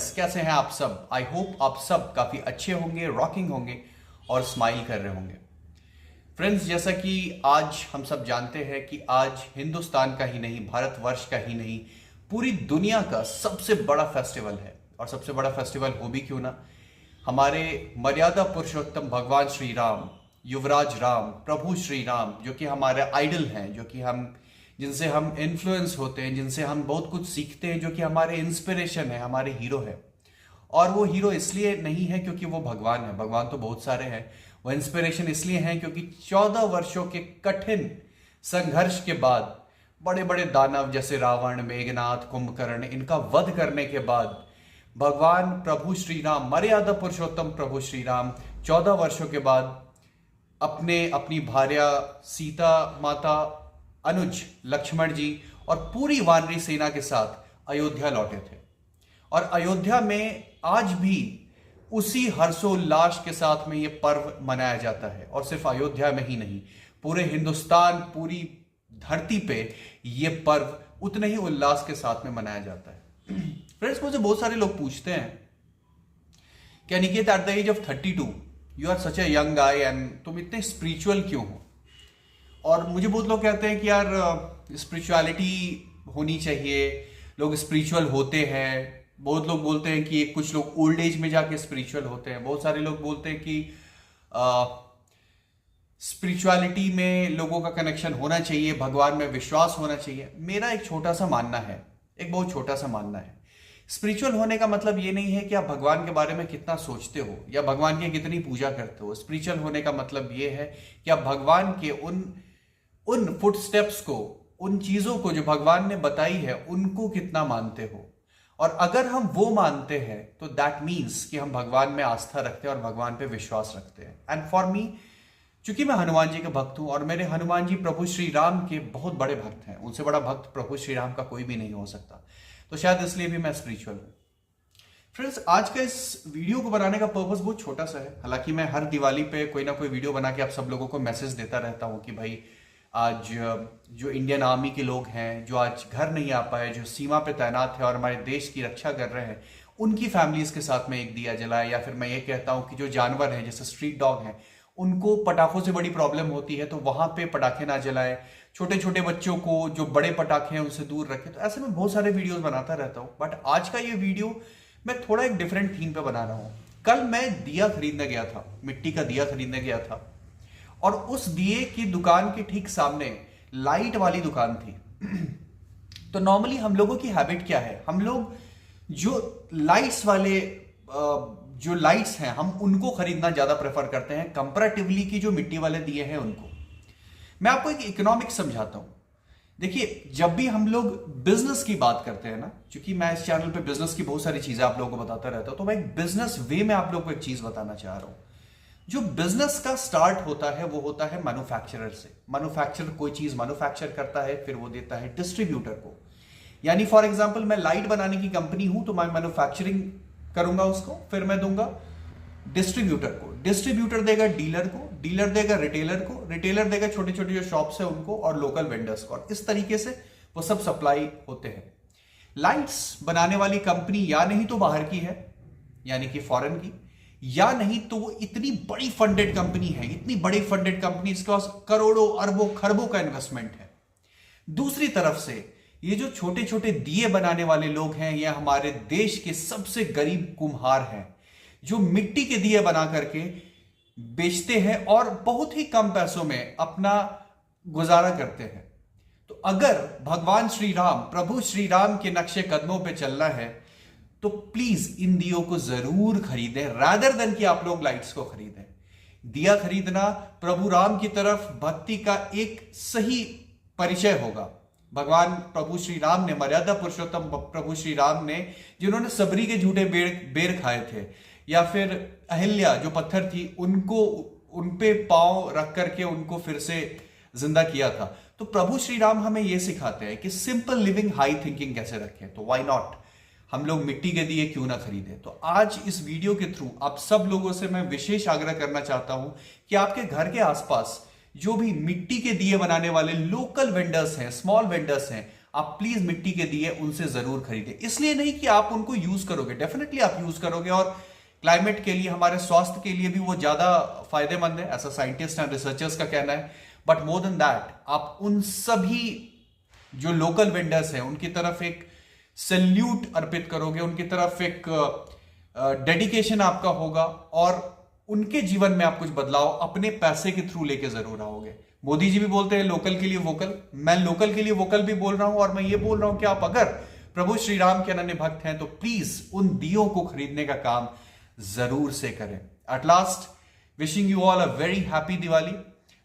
Friends, कैसे हैं आप सब? आई होप आप सब काफी अच्छे होंगे, रॉकिंग होंगे और स्माइल कर रहे होंगे। फ्रेंड्स, जैसा कि आज हम सब जानते हैं कि आज हिंदुस्तान का ही नहीं, भारतवर्ष का ही नहीं, पूरी दुनिया का सबसे बड़ा फेस्टिवल है। और सबसे बड़ा फेस्टिवल हो भी क्यों ना, हमारे मर्यादा पुरुषोत्तम भगवान श्री राम, युवराज राम, प्रभु श्री राम, जो कि हमारे आइडल हैं, जो कि जिनसे हम इन्फ्लुएंस होते हैं, जिनसे हम बहुत कुछ सीखते हैं, जो कि हमारे इंस्पिरेशन है, हमारे हीरो है। और वो हीरो इसलिए नहीं है क्योंकि वो भगवान है, भगवान तो बहुत सारे हैं। वो इंस्पिरेशन इसलिए हैं क्योंकि 14 वर्षों के कठिन संघर्ष के बाद, बड़े बड़े दानव जैसे रावण, मेघनाथ, कुंभकर्ण, इनका वध करने के बाद भगवान प्रभु श्री राम, मर्यादा पुरुषोत्तम प्रभु श्री राम, 14 वर्षों के बाद अपनी भार्या सीता माता, अनुज लक्ष्मण जी और पूरी वानरी सेना के साथ अयोध्या लौटे थे। और अयोध्या में आज भी उसी हर्षोल्लास के साथ में ये पर्व मनाया जाता है। और सिर्फ अयोध्या में ही नहीं, पूरे हिंदुस्तान, पूरी धरती पे ये पर्व उतने ही उल्लास के साथ में मनाया जाता है। फ्रेंड्स, मुझे बहुत सारे लोग पूछते हैं कि Aniket, at the age of 32 you are such a young guy and तुम इतने स्पिरिचुअल क्यों हो? और मुझे बहुत लोग कहते हैं कि यार स्पिरिचुअलिटी होनी चाहिए, लोग स्पिरिचुअल होते हैं। बहुत लोग बोलते हैं कि कुछ लोग ओल्ड एज में जाके स्पिरिचुअल होते हैं। बहुत सारे लोग बोलते हैं कि स्पिरिचुअलिटी में लोगों का कनेक्शन होना चाहिए, भगवान में विश्वास होना चाहिए। मेरा एक छोटा सा मानना है, एक बहुत छोटा सा मानना है, स्पिरिचुअल होने का मतलब ये नहीं है कि आप भगवान के बारे में कितना सोचते हो या भगवान की कितनी पूजा करते हो। स्पिरिचुअल होने का मतलब ये है कि आप भगवान के उन फुटस्टेप्स को, उन चीजों को जो भगवान ने बताई है, उनको कितना मानते हो। और अगर हम वो मानते हैं तो दैट मीन्स कि हम भगवान में आस्था रखते हैं और भगवान पे विश्वास रखते हैं। एंड फॉर मी, चूंकि मैं हनुमान जी का भक्त हूं और मेरे हनुमान जी प्रभु श्री राम के बहुत बड़े भक्त हैं, उनसे बड़ा भक्त प्रभु श्री राम का कोई भी नहीं हो सकता, तो शायद इसलिए भी मैं स्पिरिचुअल हूं। फ्रेंड्स, आज का इस वीडियो को बनाने का पर्पस बहुत छोटा सा है। हालांकि मैं हर दिवाली पे कोई ना कोई वीडियो बना के आप सब लोगों को मैसेज देता रहता हूं कि भाई आज जो इंडियन आर्मी के लोग हैं, जो आज घर नहीं आ पाए, जो सीमा पे तैनात है और हमारे देश की रक्षा कर रहे हैं, उनकी फैमिलीज के साथ में एक दिया जलाए। या फिर मैं ये कहता हूं कि जो जानवर हैं, जैसे स्ट्रीट डॉग हैं, उनको पटाखों से बड़ी प्रॉब्लम होती है, तो वहां पे पटाखे ना जलाएं। छोटे छोटे बच्चों को जो बड़े पटाखे हैं उनसे दूर रखें। तो ऐसे में बहुत सारे वीडियोस बनाता रहता हूं, बट आज का ये वीडियो मैं थोड़ा एक डिफरेंट थीम पे बना रहा हूं। कल मैं दिया खरीदने गया था, मिट्टी का दिया खरीदने गया था, और उस दिए की दुकान के ठीक सामने लाइट वाली दुकान थी। तो नॉर्मली हम लोगों की हैबिट क्या है, हम लोग जो लाइट्स वाले जो लाइट्स हैं, हम उनको खरीदना ज्यादा प्रेफर करते हैं कंपैरेटिवली की जो मिट्टी वाले दिए हैं उनको। मैं आपको एक इकोनॉमिक्स समझाता हूं। देखिए, जब भी हम लोग बिजनेस की बात करते हैं ना, क्योंकि मैं इस चैनल पे बिजनेस की बहुत सारी चीजें आप लोगों को बताता रहता हूं, तो मैं एक बिजनेस वे में आप लोगों को एक चीज बताना चाह रहा हूं। जो बिजनेस का स्टार्ट होता है वो होता है मैन्युफैक्चरर से। मैन्युफैक्चरर कोई चीज मैन्युफैक्चर करता है, फिर वो देता है डिस्ट्रीब्यूटर को। यानी फॉर एग्जांपल, मैं लाइट बनाने की कंपनी हूं, तो मैं मैन्युफैक्चरिंग करूंगा उसको, फिर मैं दूंगा डिस्ट्रीब्यूटर को, डिस्ट्रीब्यूटर देगा डीलर को, डीलर देगा रिटेलर को, रिटेलर देगा छोटे छोटे जो शॉप्स है उनको और लोकल वेंडर्स को। और इस तरीके से वो सब सप्लाई होते हैं। लाइट्स बनाने वाली कंपनी या नहीं तो बाहर की है, यानी कि फॉरेन की, या नहीं तो वो इतनी बड़ी फंडेड कंपनी है, इतनी बड़ी फंडेड कंपनी, इसके पास करोड़ों अरबों खरबों का इन्वेस्टमेंट है। दूसरी तरफ से ये जो छोटे छोटे दिए बनाने वाले लोग हैं, ये हमारे देश के सबसे गरीब कुम्हार हैं, जो मिट्टी के दिए बना करके बेचते हैं और बहुत ही कम पैसों में अपना गुजारा करते हैं। तो अगर भगवान श्री राम, प्रभु श्री राम के नक्शे कदमों पे चलना है तो प्लीज इन दियों को जरूर खरीदें, रादर देन कि आप लोग लाइट्स को खरीदें। दिया खरीदना प्रभु राम की तरफ भक्ति का एक सही परिचय होगा। भगवान प्रभु श्री राम ने, मर्यादा पुरुषोत्तम प्रभु श्री राम ने, जिन्होंने सबरी के झूठे बेर खाए थे, या फिर अहिल्या जो पत्थर थी, उनको उनपे पांव रख करके उनको फिर से जिंदा किया था। तो प्रभु श्री राम हमें यह सिखाते हैं कि सिंपल लिविंग, हाई थिंकिंग कैसे रखें। तो व्हाई नॉट हम लोग मिट्टी के दिए क्यों ना खरीदें। तो आज इस वीडियो के थ्रू आप सब लोगों से मैं विशेष आग्रह करना चाहता हूं कि आपके घर के आसपास जो भी मिट्टी के दिए बनाने वाले लोकल वेंडर्स हैं, स्मॉल वेंडर्स हैं, आप प्लीज मिट्टी के दिए उनसे जरूर खरीदें। इसलिए नहीं कि आप उनको यूज करोगे, डेफिनेटली आप यूज करोगे और क्लाइमेट के लिए, हमारे स्वास्थ्य के लिए भी वो ज्यादा फायदेमंद है, ऐसा साइंटिस्ट एंड रिसर्चर्स का कहना है। बट मोर देन दैट, आप उन सभी जो लोकल वेंडर्स हैं उनकी तरफ एक सैल्यूट अर्पित करोगे, उनकी तरफ एक डेडिकेशन आपका होगा और उनके जीवन में आप कुछ बदलाव अपने पैसे के थ्रू लेके जरूर आओगे। मोदी जी भी बोलते हैं लोकल के लिए वोकल, मैं लोकल के लिए वोकल भी बोल रहा हूं और मैं ये बोल रहा हूं कि आप अगर प्रभु श्री राम के अनन्य भक्त हैं तो प्लीज उन दियों को खरीदने का काम जरूर से करें। At last, wishing you all a very happy Diwali.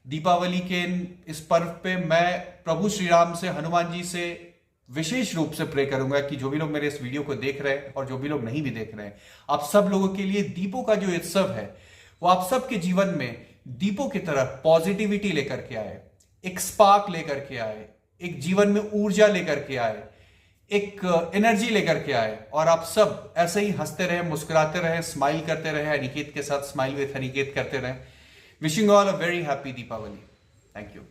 Deepavali के इस पर्व पे मैं प्रभु श्री राम से, हनुमान जी से विशेष रूप से प्रे करूंगा कि जो भी लोग मेरे इस वीडियो को देख रहे हैं और जो भी लोग नहीं भी देख रहे हैं, आप सब लोगों के लिए दीपों का जो उत्सव है वो आप सबके जीवन में दीपों की तरह पॉजिटिविटी लेकर के आए, एक स्पार्क लेकर के आए, एक जीवन में ऊर्जा लेकर के आए, एक एनर्जी लेकर के आए और आप सब ऐसे ही हंसते रहे, मुस्कुराते रहे, स्माइल करते रहे, अनिकेत के साथ स्माइल विथ अनिकेत करते रहे। Wishing all a very happy Deepavali. Thank you.